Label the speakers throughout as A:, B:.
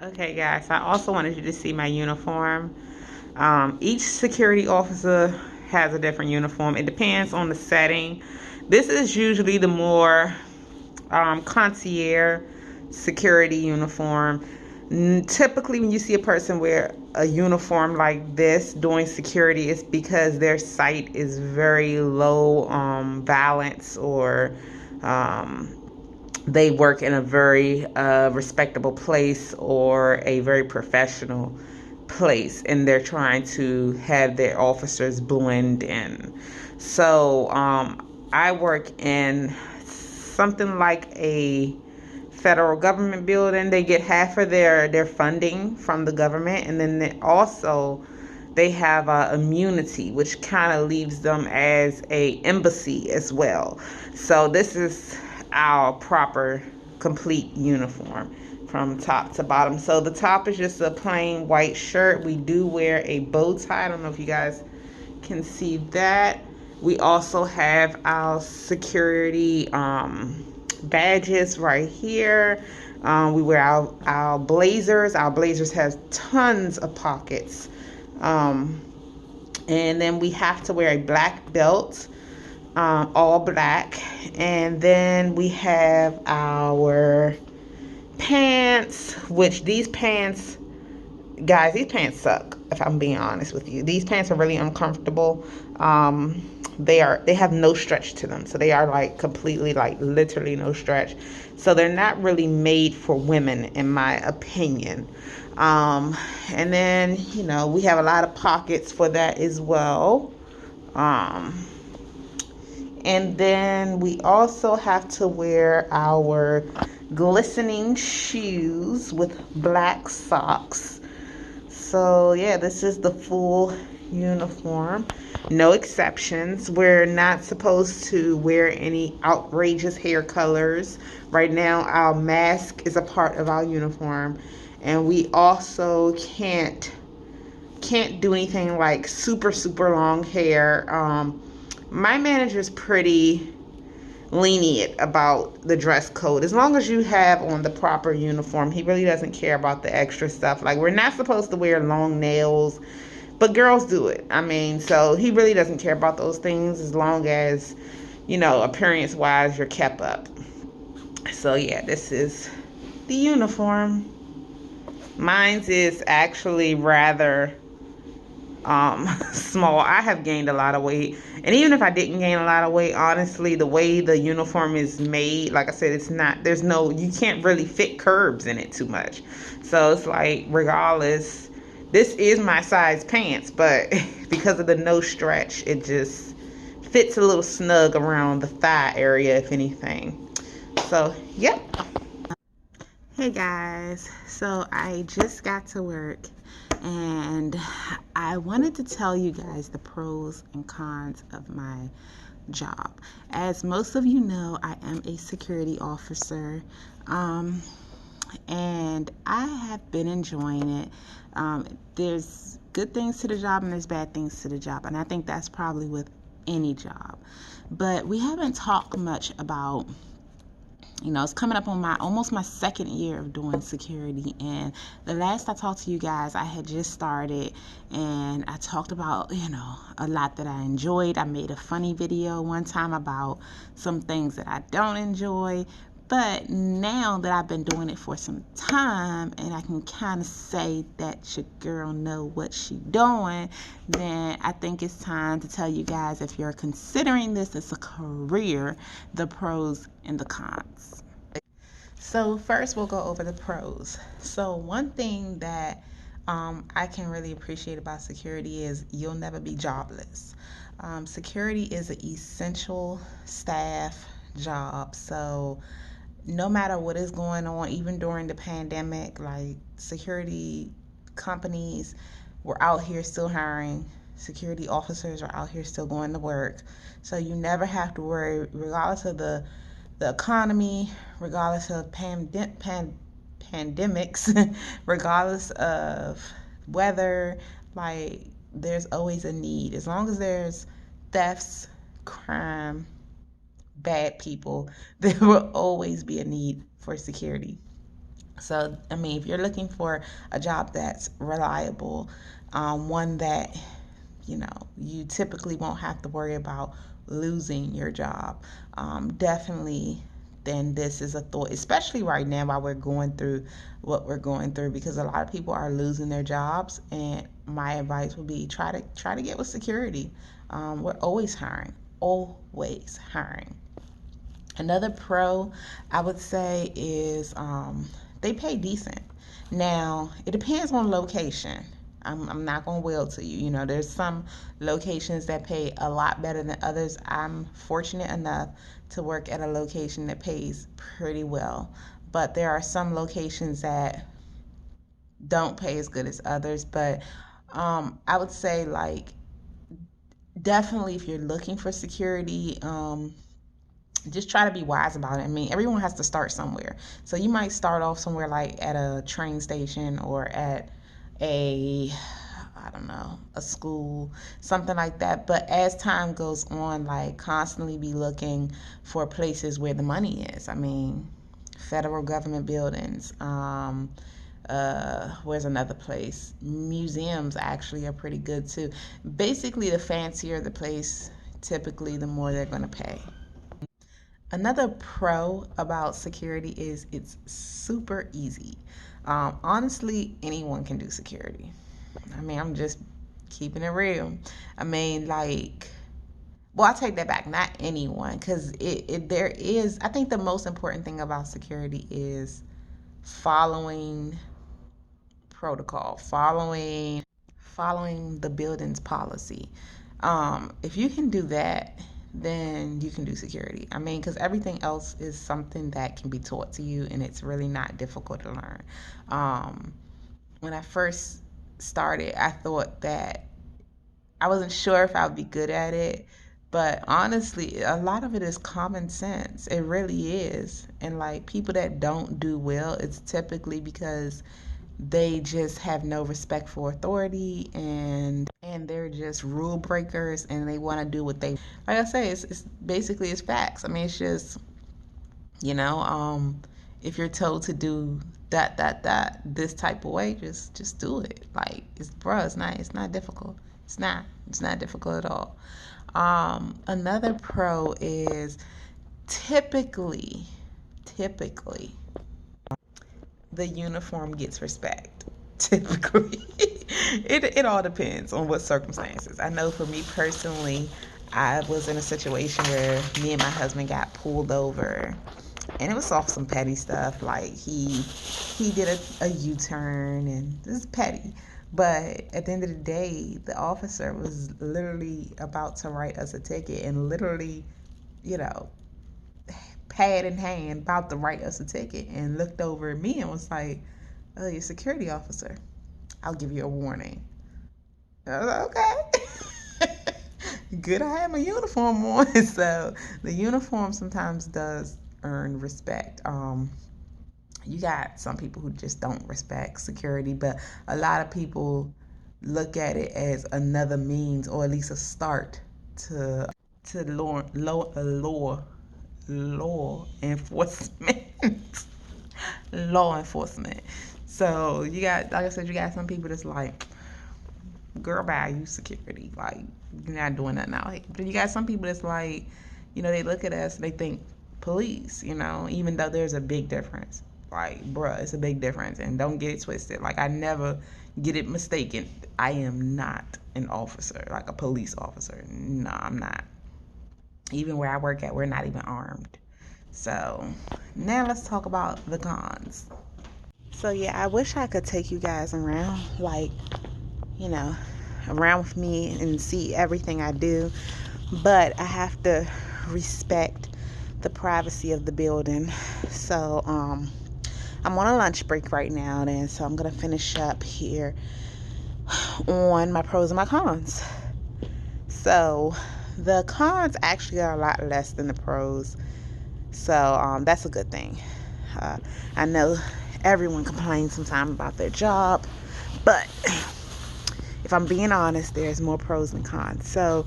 A: Okay, guys, I also wanted you to see my uniform. Each security officer has a different uniform. It depends on the setting. This is usually the more concierge security uniform. Typically, when you see a person wear a uniform like this doing security, it's because their site is very low balance, or um, they work in a very respectable place or a very professional place, and they're trying to have their officers blend in. So I work in something like a federal government building. They get half of their funding from the government, and then they have immunity, which kind of leaves them as a embassy as well. So this is our proper complete uniform from top to bottom. So the top is just a plain white shirt. We do wear a bow tie. I don't know if you guys can see that. We also have our security badges right here. We wear our blazers. Our blazers have tons of pockets. Um, and then we have to wear a black belt, all black. And then we have our pants, which these pants, guys, these pants suck, if I'm being honest with you. These pants are really uncomfortable. They have no stretch to them, so they are like completely, like literally no stretch. So they're not really made for women, in my opinion. And then we have a lot of pockets for that as well. um, and then we also have to wear our glistening shoes with black socks. So, yeah, this is the full uniform. No exceptions. We're not supposed to wear any outrageous hair colors. Right now, our mask is a part of our uniform. And we also can't do anything like super, super long hair. My manager's pretty lenient about the dress code. As long as you have on the proper uniform, he really doesn't care about the extra stuff. Like, we're not supposed to wear long nails, but girls do it. I mean, so he really doesn't care about those things, as long as, appearance wise, you're kept up. So, yeah, this is the uniform. Mine's is actually rather small. I have gained a lot of weight, and even if I didn't gain a lot of weight, honestly, the way the uniform is made, like I said, it's not, you can't really fit curves in it too much. So it's like, regardless, this is my size pants, but because of the no stretch, it just fits a little snug around the thigh area, if anything. So yep. Hey guys, so I just got to work, and I wanted to tell you guys the pros and cons of my job. As most of you know, I am a security officer, um, and I have been enjoying it. There's good things to the job and there's bad things to the job, and I think that's probably with any job. But we haven't talked much about, it's coming up on my second year of doing security, and the last I talked to you guys, I had just started, and I talked about a lot that I enjoyed. I made a funny video one time about some things that I don't enjoy. But now that I've been doing it for some time, and I can kind of say that your girl know what she doing, then I think it's time to tell you guys, if you're considering this as a career, the pros and the cons. So first, we'll go over the pros. So one thing that I can really appreciate about security is you'll never be jobless. Security is an essential staff job. So no matter what is going on, even during the pandemic, like, security companies were out here still hiring. Security officers are out here still going to work. So you never have to worry, regardless of the economy, regardless of pandemics, regardless of weather, like, there's always a need. As long as there's thefts, crime, bad people, there will always be a need for security. So, I mean, if you're looking for a job that's reliable, one that, you typically won't have to worry about losing your job, definitely then this is a thought, especially right now while we're going through what we're going through, because a lot of people are losing their jobs. And my advice would be try to get with security. We're always hiring. Another pro I would say is they pay decent. Now, it depends on location. I'm not going to will to you. There's some locations that pay a lot better than others. I'm fortunate enough to work at a location that pays pretty well. But there are some locations that don't pay as good as others. But I would say, like, definitely if you're looking for security, just try to be wise about it. I mean, everyone has to start somewhere. So you might start off somewhere like at a train station or at a, I don't know, a school, something like that. But as time goes on, like, constantly be looking for places where the money is. I mean, federal government buildings. Where's another place? Museums actually are pretty good too. Basically, the fancier the place, typically the more they're going to pay. Another pro about security is it's super easy. Honestly, anyone can do security. I mean, I'm just keeping it real. I mean, like, well, I take that back. Not anyone, because there is. I think the most important thing about security is following protocol, following the building's policy. If you can do that, then you can do security. I mean, because everything else is something that can be taught to you, and it's really not difficult to learn. When I first started, I thought that I wasn't sure if I would be good at it, but honestly, a lot of it is common sense. It really is. And like, people that don't do well, it's typically because they just have no respect for authority, and they're just rule breakers, and they want to do what they, like I say, it's basically, it's facts. I mean, it's just, you know um if you're told to do that this type of way, just do it. Like, it's not difficult. It's not difficult at all. Another pro is typically the uniform gets respect. Typically, it all depends on what circumstances. I know for me personally, I was in a situation where me and my husband got pulled over, and it was off some petty stuff. Like, he did a U-turn, and this is petty. But at the end of the day, the officer was literally about to write us a ticket, and literally, you know, pad in hand, about to write us a ticket, and looked over at me and was like, "Oh, you're a security officer. I'll give you a warning." I was like, "Okay." Good, I have my uniform on. So the uniform sometimes does earn respect. You got some people who just don't respect security, but a lot of people look at it as another means, or at least a start to law enforcement. Law enforcement. So you got, like I said, you got some people that's like, "Girl, bye, you security. Like, you're not doing that now." But you got some people that's like, they look at us, they think police, even though there's a big difference. Like, bruh, it's a big difference. And don't get it twisted. Like, I never get it mistaken. I am not an officer, like a police officer. No, I'm not. Even where I work at, we're not even armed. So now let's talk about the cons. So yeah, I wish I could take you guys around, like, you know, around with me and see everything I do, but I have to respect the privacy of the building. So I'm on a lunch break right now, then, so I'm gonna finish up here on my pros and my cons. So the cons actually are a lot less than the pros, so that's a good thing. I know everyone complains sometimes about their job, but if I'm being honest, there's more pros than cons. So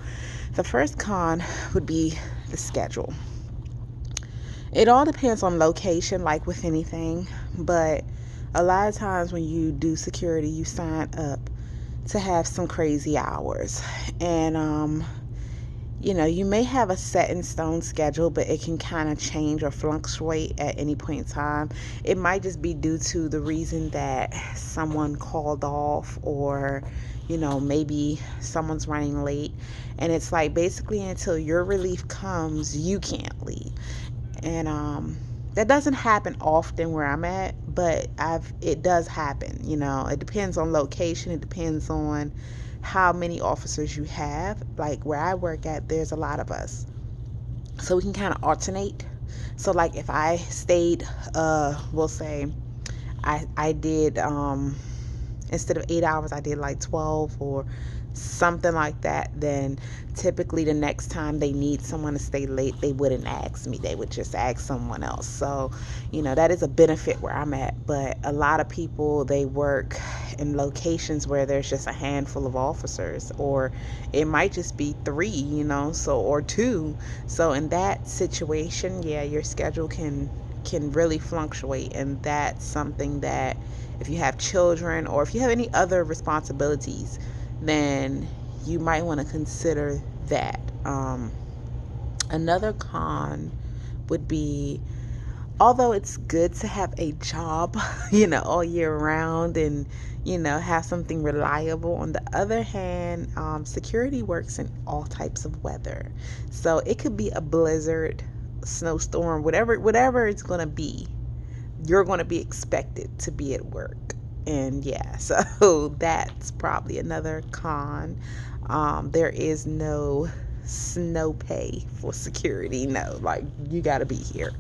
A: the first con would be the schedule. It all depends on location, like with anything, but a lot of times when you do security, you sign up to have some crazy hours. And you may have a set in stone schedule, but it can kind of change or fluctuate at any point in time. It might just be due to the reason that someone called off, or maybe someone's running late, and it's like basically until your relief comes, you can't leave. And that doesn't happen often where I'm at, but it does happen. It depends on location. It depends on how many officers you have. Like where I work at, there's a lot of us, so we can kind of alternate. So like if I stayed, we'll say I did, instead of 8 hours, I did like 12 or something like that, then typically the next time they need someone to stay late, they wouldn't ask me. They would just ask someone else. So, that is a benefit where I'm at. But a lot of people, they work in locations where there's just a handful of officers, or it might just be three, or two. So in that situation, yeah, your schedule can really fluctuate, and that's something that if you have children or if you have any other responsibilities, then you might want to consider that. Another con would be, although it's good to have a job, all year round, and, have something reliable, on the other hand, security works in all types of weather. So it could be a blizzard, snowstorm, whatever it's going to be, you're going to be expected to be at work. And yeah, so that's probably another con. There is no snow pay for security. No, like you got to be here.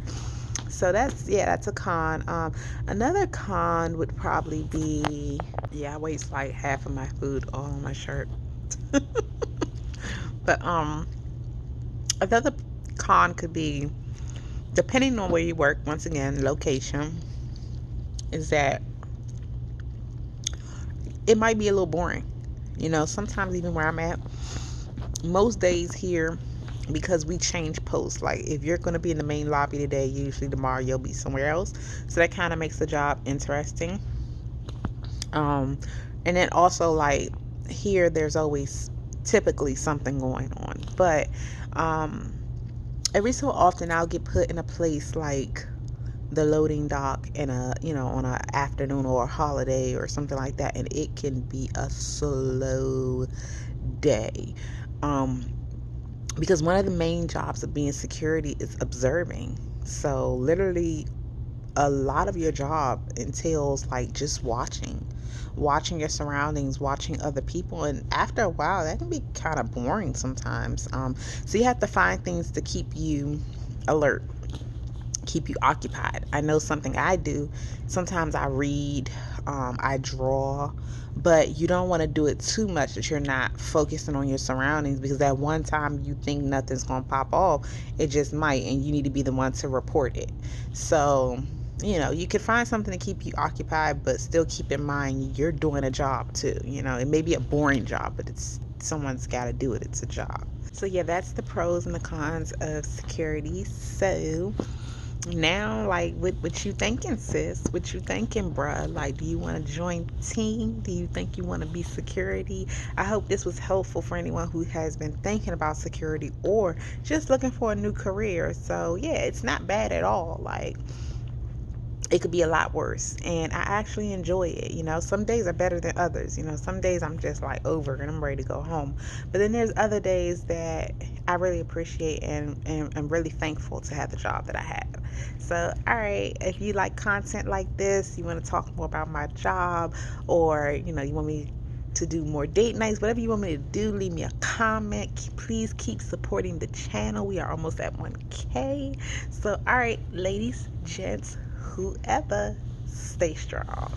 A: So that's a con. Another con would probably be, yeah, I waste like half of my food all on my shirt. But another con could be, depending on where you work, once again, location, is that it might be a little boring. Sometimes even where I'm at, most days here, because we change posts. Like if you're going to be in the main lobby today, usually tomorrow you'll be somewhere else. So that kind of makes the job interesting. And then also, like here, there's always typically something going on. But every so often I'll get put in a place like the loading dock in on a afternoon or a holiday or something like that, and it can be a slow day. Because one of the main jobs of being security is observing. So literally a lot of your job entails like just watching your surroundings, watching other people, and after a while that can be kind of boring sometimes. So you have to find things to keep you alert, keep you occupied. I know something I do. Sometimes I read, I draw, but you don't want to do it too much that you're not focusing on your surroundings, because at one time you think nothing's going to pop off, it just might, and you need to be the one to report it. So, you can find something to keep you occupied, but still keep in mind you're doing a job too. It may be a boring job, but someone's got to do it. It's a job. So yeah, that's the pros and the cons of security. So now, like, what you thinking, sis? What you thinking, bruh? Like, do you want to join the team? Do you think you want to be security? I hope this was helpful for anyone who has been thinking about security or just looking for a new career. So yeah, it's not bad at all. Like, it could be a lot worse, and I actually enjoy it. Some days are better than others. Some days I'm just like over and I'm ready to go home, but then there's other days that I really appreciate, and I'm really thankful to have the job that I have. So all right, if you like content like this, you want to talk more about my job, or you want me to do more date nights, whatever you want me to do, leave me a comment. Please keep supporting the channel. We are almost at 1K. So all right, ladies, gents, whoever, stay strong.